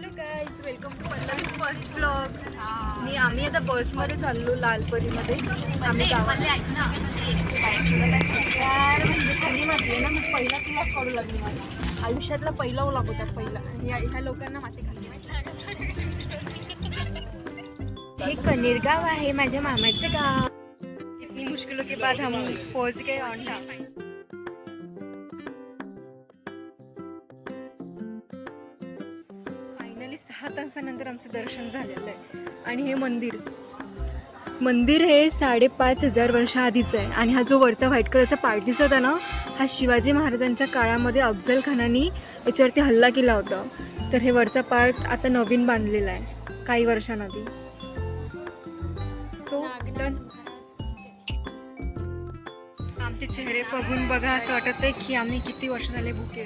Hello guys, welcome to Pallavi's first blog. आम्ही आता बसमध्ये चाललो लालपरीमध्ये. आम्ही गावाला यार म्हणजे खाली म्हटले ना, मग पहिलाच व्लॉग काढू लागली. माझा आयुष्यातला पहिला व्लॉग होता. पहिला ह्या लोकांना माती खाल्ली माहिती. हे कनेरगाव आहे, माझ्या मामाचं गाव. इतनी मुश्किलों के बाद हम पहुंच गए ऑन टाइम. फायनली 6 तासानंतर आमचं दर्शन झालेलं आहे. आणि हे मंदिर हे 5,500 वर्षाआधीचं आहे. आणि हा जो वरचा व्हाईट कलरचा पार्ट दिसत आहे ना, हा शिवाजी महाराजांच्या काळामध्ये अफजल खानाने याच्यावरती हल्ला केला होता. तर हे वरचा पार्ट आता नवीन बांधलेला आहे काही वर्षांआधी. सो आमचे चेहरे बघून बघा असं वाटत आहे की आम्ही किती वर्ष झाले भुके.